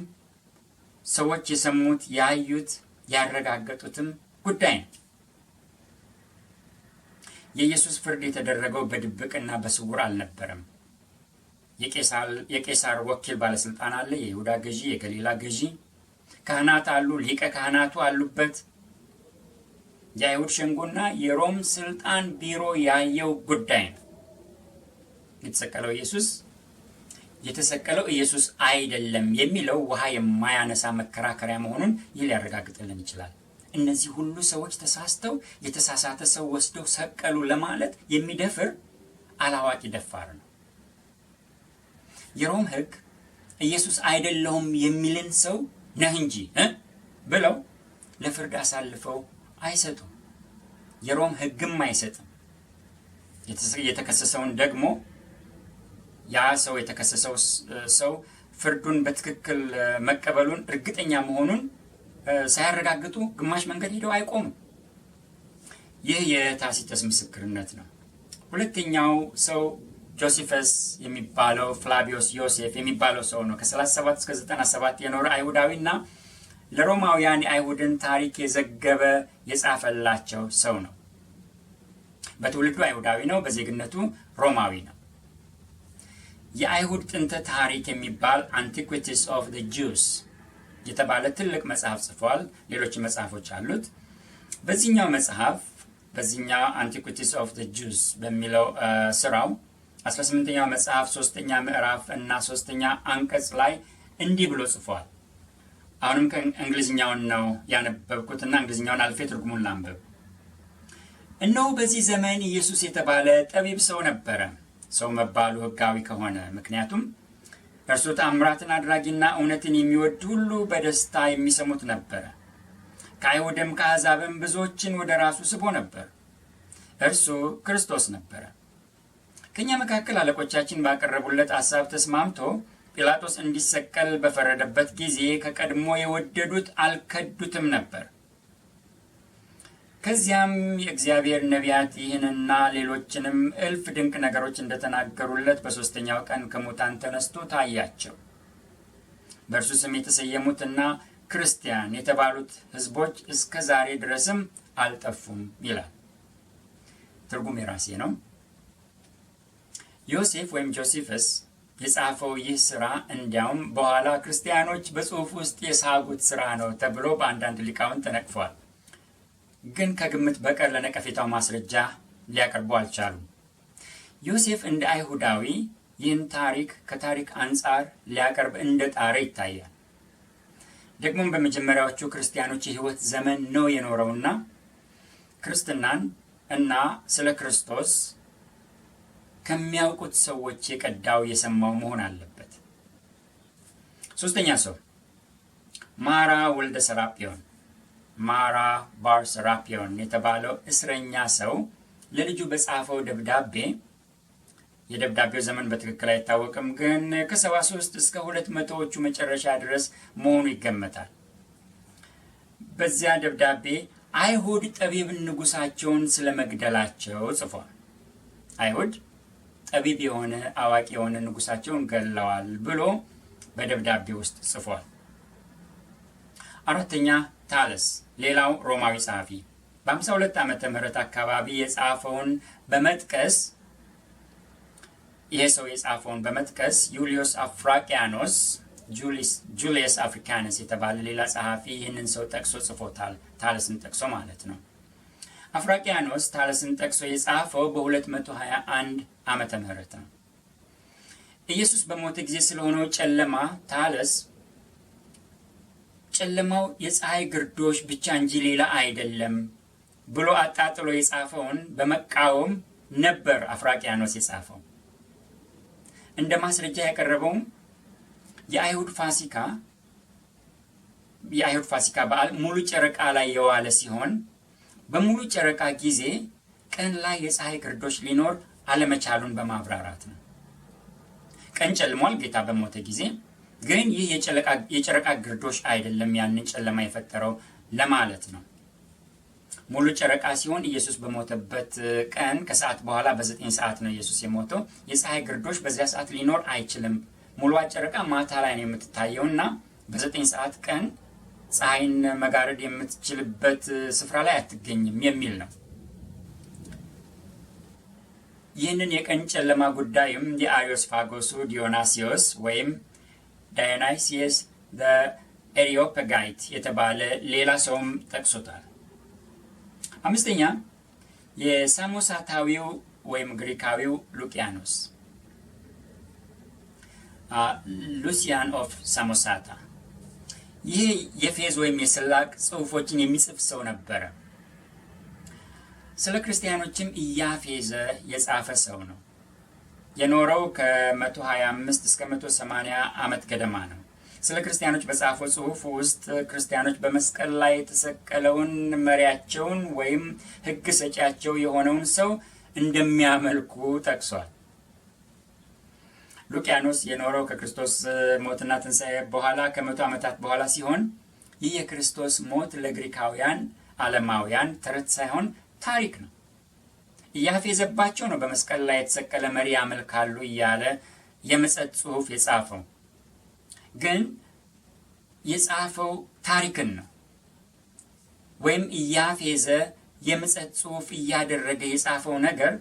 B: ሰዎች የሰሙት ያዩት ያረጋገጡትም ጉዳይ ነው። የኢየሱስ ፍርድ የተደረገው በድብቅና በስውር አልነበረም። የቄሳር ወኪል ባለስልጣን አለ፣ የይሁዳ ገዢ፣ የገሊላ ገዢ፣ ካህናት አሉ፣ ሊቀ ካህናቱ አሉበት። የአይሁድ ሸንጎና የሮም ስልጣን ቢሮ ያየው ጉዳይ ነው። የተሰቀለው ኢየሱስ አይደለም የሚለው ውሃ የማያነሳ መከራከሪያ መሆኑን ይህ ሊያረጋግጥልን ይችላል። እነዚህ ሁሉ ሰዎች ተሳስተው የተሳሳተ ሰው ወስደው ሰቀሉ ለማለት የሚደፍር አላዋቂ ደፋር ነው። የሮም ሕግ ኢየሱስ አይደለሁም የሚልን ሰው ነህ እንጂ ብለው ለፍርድ አሳልፈው አይሰጡም። የሮም ሕግም አይሰጥም። የተከሰሰውን ደግሞ ያ ሰው የተከሰሰው ሰው ፍርዱን በትክክል መቀበሉን እርግጠኛ መሆኑን ሳያረጋግጡ ግማሽ መንገድ ሄደው አይቆሙም። ይህ የታሲተስ ምስክርነት ነው። ሁለተኛው ሰው ጆሴፈስ የሚባለው ፍላቪዮስ ዮሴፍ የሚባለው ሰው ነው። ከ37 እስከ 97 የኖረ አይሁዳዊና ለሮማውያን የአይሁድን ታሪክ የዘገበ የጻፈላቸው ሰው ነው። በትውልዱ አይሁዳዊ ነው፣ በዜግነቱ ሮማዊ ነው። የአይሁድ ጥንተ ታሪክ የሚባል አንቲኩዊቲስ ኦፍ ዘ ጁስ የተባለ ትልቅ መጽሐፍ ጽፏል። ሌሎች መጽሐፎች አሉት። በዚህኛው መጽሐፍ አንቲኩዊቲስ ኦፍ ዘ ጁስ በሚለው ስራው 18ኛው መጽሐፍ 3ኛ ምዕራፍ እና 3ኛ አንቀጽ ላይ እንዲህ ብሎ ጽፏል። አሁንም ከእንግሊዝኛውን ነው ያነበብኩትና እንግሊዝኛውን አልፌ ትርጉሙን ላንብብ። እነሆ በዚህ ዘመን ኢየሱስ የተባለ ጠቢብ ሰው ነበረ፣ ሰው መባሉ ሕጋዊ ከሆነ። ምክንያቱም እርሱ ተአምራትን አድራጊና እውነትን የሚወድ ሁሉ በደስታ የሚሰሙት ነበረ። ከአይሁድም ከአሕዛብም ብዙዎችን ወደ ራሱ ስቦ ነበር። እርሱ ክርስቶስ ነበረ። ከእኛ መካከል አለቆቻችን ባቀረቡለት ሐሳብ ተስማምቶ ጲላጦስ እንዲሰቀል በፈረደበት ጊዜ ከቀድሞ የወደዱት አልከዱትም ነበር። ከዚያም የእግዚአብሔር ነቢያት ይህንና ሌሎችንም እልፍ ድንቅ ነገሮች እንደተናገሩለት በሦስተኛው ቀን ከሙታን ተነስቶ ታያቸው። በእርሱ ስም የተሰየሙትና ክርስቲያን የተባሉት ሕዝቦች እስከ ዛሬ ድረስም አልጠፉም ይላል። ትርጉም የራሴ ነው። ዮሴፍ ወይም ጆሴፈስ የጻፈው ይህ ሥራ እንዲያውም በኋላ ክርስቲያኖች በጽሑፍ ውስጥ የሳጉት ሥራ ነው ተብሎ በአንዳንድ ሊቃውንት ተነቅፏል። ግን ከግምት በቀር ለነቀፌታው ማስረጃ ሊያቀርቡ አልቻሉም። ዮሴፍ እንደ አይሁዳዊ ይህን ታሪክ ከታሪክ አንጻር ሊያቀርብ እንደ ጣረ ይታያል። ደግሞም በመጀመሪያዎቹ ክርስቲያኖች የሕይወት ዘመን ነው የኖረውና ክርስትናን እና ስለ ክርስቶስ ከሚያውቁት ሰዎች የቀዳው የሰማው መሆን አለበት። ሶስተኛ ሰው ማራ ወልደ ሰራጵዮን ማራ ባር ሰራጵዮን የተባለው እስረኛ ሰው ለልጁ በጻፈው ደብዳቤ የደብዳቤው ዘመን በትክክል አይታወቅም፣ ግን ከ73 እስከ 200ዎቹ መጨረሻ ድረስ መሆኑ ይገመታል። በዚያ ደብዳቤ አይሁድ ጠቢብ ንጉሳቸውን ስለመግደላቸው ጽፏል። አይሁድ ጠቢብ የሆነ አዋቂ የሆነ ንጉሳቸውን ገለዋል ብሎ በደብዳቤ ውስጥ ጽፏል። አራተኛ ታለስ ሌላው ሮማዊ ጸሐፊ በ52 ዓመተ ምህረት አካባቢ የጻፈውን በመጥቀስ ይሄ ሰው የጻፈውን በመጥቀስ ዩሊዮስ አፍራቂያኖስ ጁሊየስ አፍሪካነስ የተባለ ሌላ ጸሐፊ ይህንን ሰው ጠቅሶ ጽፎታል። ታለስን ጠቅሶ ማለት ነው። አፍራቂያኖስ ታለስን ጠቅሶ የጻፈው በ221 ዓመተ ምህረት ነው። ኢየሱስ በሞተ ጊዜ ስለሆነው ጨለማ ታለስ ጨለማው የፀሐይ ግርዶሽ ብቻ እንጂ ሌላ አይደለም ብሎ አጣጥሎ የጻፈውን በመቃወም ነበር አፍራቂያኖስ የጻፈው። እንደ ማስረጃ ያቀረበውም የአይሁድ ፋሲካ በዓል ሙሉ ጨረቃ ላይ የዋለ ሲሆን በሙሉ ጨረቃ ጊዜ ቀን ላይ የፀሐይ ግርዶሽ ሊኖር አለመቻሉን በማብራራት ነው። ቀን ጨልሟል ጌታ በሞተ ጊዜ፣ ግን ይህ የጨረቃ ግርዶሽ አይደለም ያንን ጨለማ የፈጠረው ለማለት ነው። ሙሉ ጨረቃ ሲሆን ኢየሱስ በሞተበት ቀን ከሰዓት በኋላ በ9 ሰዓት ነው ኢየሱስ የሞተው። የፀሐይ ግርዶሽ በዚያ ሰዓት ሊኖር አይችልም። ሙሉ ጨረቃ ማታ ላይ ነው የምትታየውና በ9 ሰዓት ቀን ፀሐይን መጋረድ የምትችልበት ስፍራ ላይ አትገኝም የሚል ነው። ይህንን የቀን ጨለማ ጉዳይም የአሪዮስፋጎሱ ዲዮናሲዮስ ወይም ዳዮናይሲየስ ዘ ኤሪዮፓጋይት የተባለ ሌላ ሰውም ጠቅሶታል። አምስተኛ የሳሞሳታዊው ወይም ግሪካዊው ሉቂያኖስ ሉሲያን ኦፍ ሳሞሳታ። ይህ የፌዝ ወይም የስላቅ ጽሑፎችን የሚጽፍ ሰው ነበረ። ስለ ክርስቲያኖችም እያፌዘ የጻፈ ሰው ነው። የኖረው ከ125 እስከ 180 ዓመት ገደማ ነው። ስለ ክርስቲያኖች በጻፈው ጽሑፍ ውስጥ ክርስቲያኖች በመስቀል ላይ የተሰቀለውን መሪያቸውን ወይም ሕግ ሰጪያቸው የሆነውን ሰው እንደሚያመልኩ ጠቅሷል። ሉቂያኖስ የኖረው ከክርስቶስ ሞትና ትንሣኤ በኋላ ከ100 ዓመታት በኋላ ሲሆን ይህ የክርስቶስ ሞት ለግሪካውያን ዓለማውያን ተረት ሳይሆን ታሪክ ነው። እያፌዘባቸው ነው በመስቀል ላይ የተሰቀለ መሪ ያመልካሉ እያለ የምጸት ጽሑፍ የጻፈው። ግን የጻፈው ታሪክን ነው። ወይም እያፌዘ የምጸት ጽሑፍ እያደረገ የጻፈው ነገር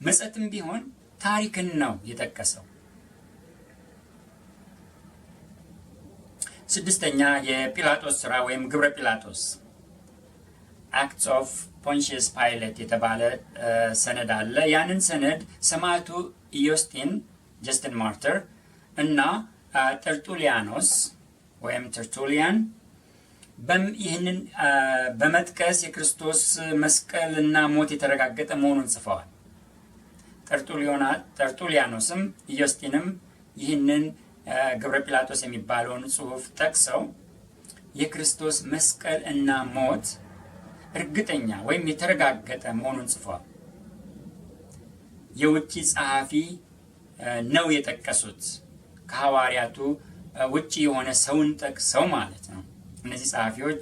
B: ምጸትም ቢሆን ታሪክን ነው የጠቀሰው። ስድስተኛ የጲላጦስ ሥራ ወይም ግብረ ጲላጦስ አክትስ ኦፍ ፖንቲየስ ፓይለት የተባለ ሰነድ አለ። ያንን ሰነድ ሰማዕቱ ኢዮስጢን ጀስቲን ማርተር እና ተርቱሊያኖስ ወይም ተርቱሊያን ይህንን በመጥቀስ የክርስቶስ መስቀል እና ሞት የተረጋገጠ መሆኑን ጽፈዋል። ተርቱሊያኖስም ኢዮስጢንም ይህንን ግብረ ጲላጦስ የሚባለውን ጽሑፍ ጠቅሰው የክርስቶስ መስቀል እና ሞት እርግጠኛ ወይም የተረጋገጠ መሆኑን ጽፈዋል። የውጭ ጸሐፊ ነው የጠቀሱት፣ ከሐዋርያቱ ውጭ የሆነ ሰውን ጠቅሰው ማለት ነው። እነዚህ ጸሐፊዎች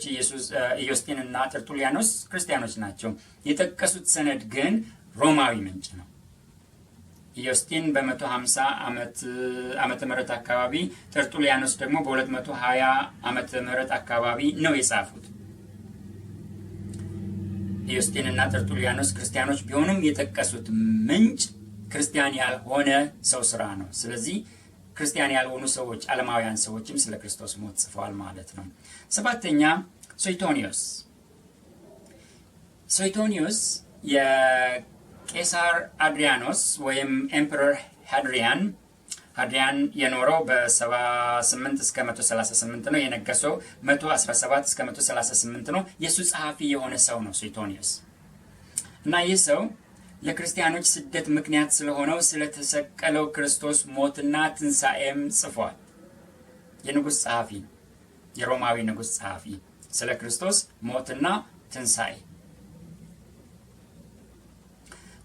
B: ኢዮስጢን እና ተርቱሊያኖስ ክርስቲያኖች ናቸው። የጠቀሱት ሰነድ ግን ሮማዊ ምንጭ ነው። ኢዮስጢን በ150 ዓመተ ምህረት አካባቢ፣ ተርቱሊያኖስ ደግሞ በ220 ዓመተ ምህረት አካባቢ ነው የጻፉት። ኢዮስጢን እና ተርቱሊያኖስ ክርስቲያኖች ቢሆኑም የጠቀሱት ምንጭ ክርስቲያን ያልሆነ ሰው ስራ ነው። ስለዚህ ክርስቲያን ያልሆኑ ሰዎች፣ ዓለማውያን ሰዎችም ስለ ክርስቶስ ሞት ጽፈዋል ማለት ነው። ሰባተኛ ሶይቶኒዮስ የቄሳር አድሪያኖስ ወይም ኤምፐረር ሃድሪያን የኖረው በ78 እስከ 138 ነው። የነገሰው 117 እስከ 138 ነው። የእሱ ጸሐፊ የሆነ ሰው ነው ሶይቶኒዮስ። እና ይህ ሰው ለክርስቲያኖች ስደት ምክንያት ስለሆነው ስለተሰቀለው ክርስቶስ ሞትና ትንሣኤም ጽፏል። የንጉሥ ጸሐፊ፣ የሮማዊ ንጉሥ ጸሐፊ ስለ ክርስቶስ ሞትና ትንሣኤ።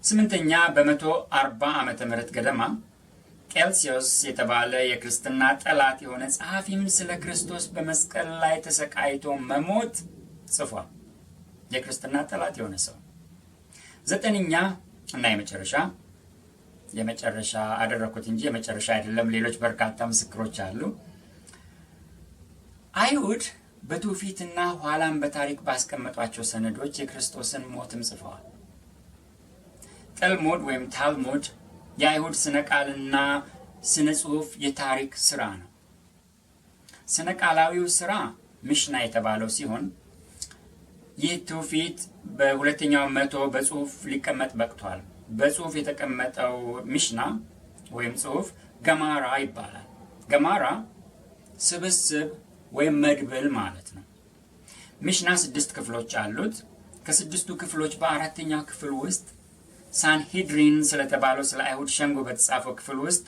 B: ስምንተኛ በ140 ዓመተ ምህረት ገደማ ቄልሲዮስ የተባለ የክርስትና ጠላት የሆነ ጸሐፊም ስለ ክርስቶስ በመስቀል ላይ ተሰቃይቶ መሞት ጽፏል። የክርስትና ጠላት የሆነ ሰው። ዘጠነኛ እና የመጨረሻ አደረኩት እንጂ የመጨረሻ አይደለም፣ ሌሎች በርካታ ምስክሮች አሉ። አይሁድ በትውፊትና ኋላም በታሪክ ባስቀመጧቸው ሰነዶች የክርስቶስን ሞትም ጽፈዋል። ጠልሙድ ወይም ታልሙድ የአይሁድ ስነ ቃልና ስነ ጽሑፍ የታሪክ ስራ ነው። ስነ ቃላዊው ስራ ምሽና የተባለው ሲሆን ይህ ትውፊት በሁለተኛው መቶ በጽሑፍ ሊቀመጥ በቅቷል። በጽሑፍ የተቀመጠው ምሽና ወይም ጽሑፍ ገማራ ይባላል። ገማራ ስብስብ ወይም መድብል ማለት ነው። ምሽና 6 ክፍሎች አሉት። ከ6ቱ ክፍሎች በአራተኛው ክፍል ውስጥ ሳንሂድሪን ስለተባለው ስለ አይሁድ ሸንጎ በተጻፈው ክፍል ውስጥ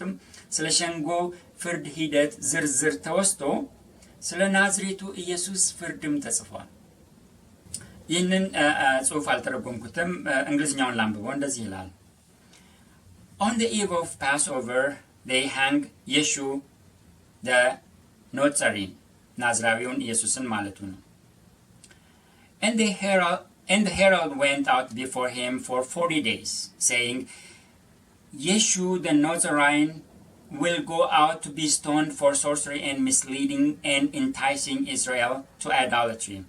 B: ስለ ሸንጎ ፍርድ ሂደት ዝርዝር ተወስቶ ስለ ናዝሬቱ ኢየሱስ ፍርድም ተጽፏል። ይህንን ጽሑፍ አልተረጎምኩትም፣ እንግሊዝኛውን ላንብበው። እንደዚህ ይላል። On the eve of Passover they hang Yeshu the Nazarene, ናዝራዊውን ኢየሱስን ማለቱ ነው። And the herald went out before him for 40 days, saying, Yeshu the Nazarene will go out to be stoned for sorcery and misleading and enticing Israel to idolatry.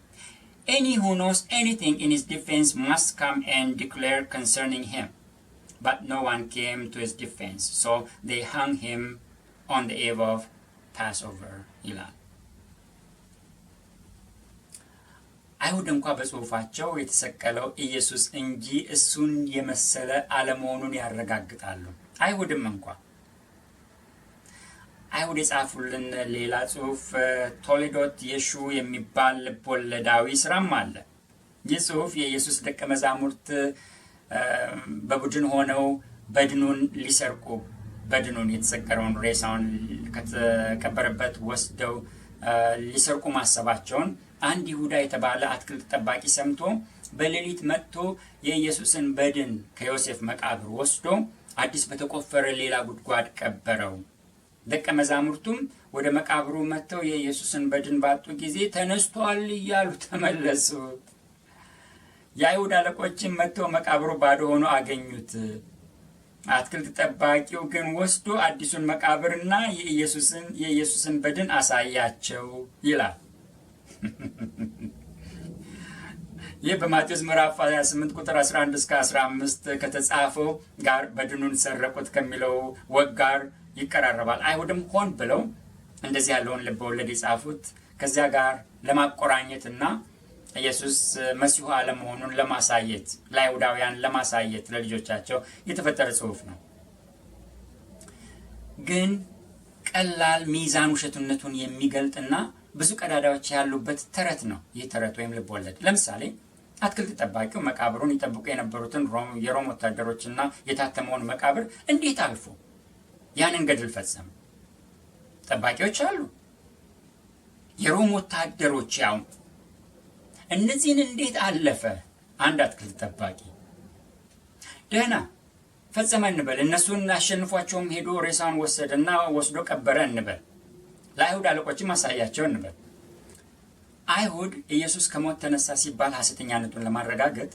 B: Any who knows anything in his defense must come and declare concerning him. But no one came to his defense, so they hung him on the eve of Passover. ይላል። አይሁድ እንኳን በጽሑፋቸው የተሰቀለው ኢየሱስ እንጂ እሱን የመሰለ አለመሆኑን ያረጋግጣሉ። አይሁድም እንኳን አይሁድ የጻፉልን ሌላ ጽሑፍ ቶሌዶት የሹ የሚባል ልቦለዳዊ ስራም አለ። ይህ ጽሑፍ የኢየሱስ ደቀ መዛሙርት በቡድን ሆነው በድኑን ሊሰርቁ በድኑን የተሰቀለውን ሬሳውን ከተቀበረበት ወስደው ሊሰርቁ ማሰባቸውን አንድ ይሁዳ የተባለ አትክልት ጠባቂ ሰምቶ በሌሊት መጥቶ የኢየሱስን በድን ከዮሴፍ መቃብር ወስዶ አዲስ በተቆፈረ ሌላ ጉድጓድ ቀበረው። ደቀ መዛሙርቱም ወደ መቃብሩ መጥተው የኢየሱስን በድን ባጡ ጊዜ ተነስቷል እያሉ ተመለሱ። የአይሁድ አለቆችም መጥተው መቃብሩ ባዶ ሆኖ አገኙት። አትክልት ጠባቂው ግን ወስዶ አዲሱን መቃብርና የኢየሱስን በድን አሳያቸው ይላል። ይህ በማቴዎስ ምዕራፍ 28 ቁጥር 11 እስከ 15 ከተጻፈው ጋር በድኑን ሰረቁት ከሚለው ወግ ጋር ይቀራረባል። አይሁድም ሆን ብለው እንደዚህ ያለውን ልብ ወለድ የጻፉት ከዚያ ጋር ለማቆራኘትና ኢየሱስ መሲሁ አለመሆኑን ለማሳየት ለአይሁዳውያን ለማሳየት ለልጆቻቸው የተፈጠረ ጽሑፍ ነው። ግን ቀላል ሚዛን ውሸቱነቱን የሚገልጥና ብዙ ቀዳዳዎች ያሉበት ተረት ነው። ይህ ተረት ወይም ልብ ወለድ ለምሳሌ አትክልት ጠባቂው መቃብሩን ይጠብቁ የነበሩትን የሮም ወታደሮችና የታተመውን መቃብር እንዴት አልፎ ያንን ገድል ፈጸመ? ጠባቂዎች አሉ፣ የሮም ወታደሮች ያው እነዚህን እንዴት አለፈ? አንድ አትክልት ጠባቂ ደህና ፈጸመ እንበል። እነሱን አሸንፏቸውም ሄዶ ሬሳውን ወስዶ ቀበረ እንበል። ለአይሁድ አለቆችም አሳያቸው እንበል። አይሁድ ኢየሱስ ከሞት ተነሳ ሲባል ሐሰተኛነቱን ለማረጋገጥ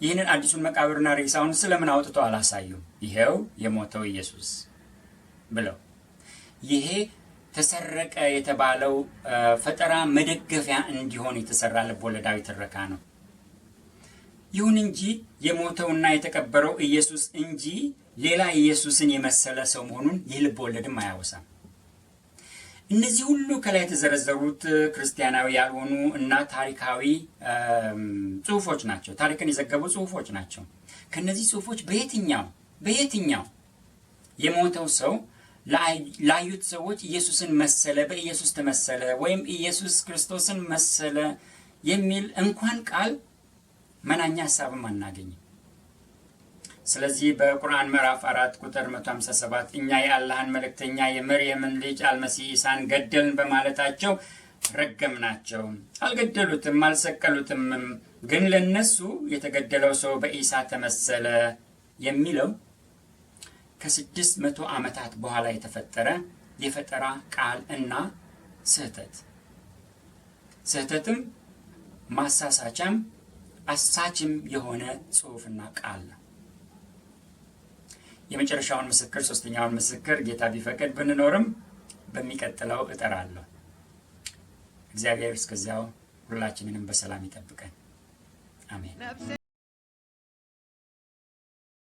B: ይህንን አዲሱን መቃብርና ሬሳውን ስለምን አውጥተው አላሳዩም? ይሄው የሞተው ኢየሱስ ብለው ይሄ ተሰረቀ የተባለው ፈጠራ መደገፊያ እንዲሆን የተሰራ ልቦለዳዊ ትረካ ነው። ይሁን እንጂ የሞተውና የተቀበረው ኢየሱስ እንጂ ሌላ ኢየሱስን የመሰለ ሰው መሆኑን ይህ ልቦለድም አያወሳም። እነዚህ ሁሉ ከላይ የተዘረዘሩት ክርስቲያናዊ ያልሆኑ እና ታሪካዊ ጽሑፎች ናቸው። ታሪክን የዘገቡ ጽሑፎች ናቸው። ከነዚህ ጽሑፎች በየትኛው የሞተው ሰው ላዩት ሰዎች ኢየሱስን መሰለ፣ በኢየሱስ ተመሰለ ወይም ኢየሱስ ክርስቶስን መሰለ የሚል እንኳን ቃል መናኛ ሐሳብም አናገኝም። ስለዚህ በቁርአን ምዕራፍ 4 ቁጥር 157 እኛ የአላህን መልእክተኛ የመርየምን ልጅ አልመሲህ ኢሳን ገደልን በማለታቸው ረገምናቸው። አልገደሉትም፣ አልሰቀሉትም፣ ግን ለነሱ የተገደለው ሰው በኢሳ ተመሰለ የሚለው ከ600 ዓመታት በኋላ የተፈጠረ የፈጠራ ቃል እና ስህተትም ማሳሳቻም አሳችም የሆነ ጽሑፍና ቃል ነው። የመጨረሻውን ምስክር ሶስተኛውን ምስክር ጌታ ቢፈቅድ ብንኖርም በሚቀጥለው እጠራለሁ። እግዚአብሔር እስከዚያው ሁላችንንም በሰላም ይጠብቀን። አሜን።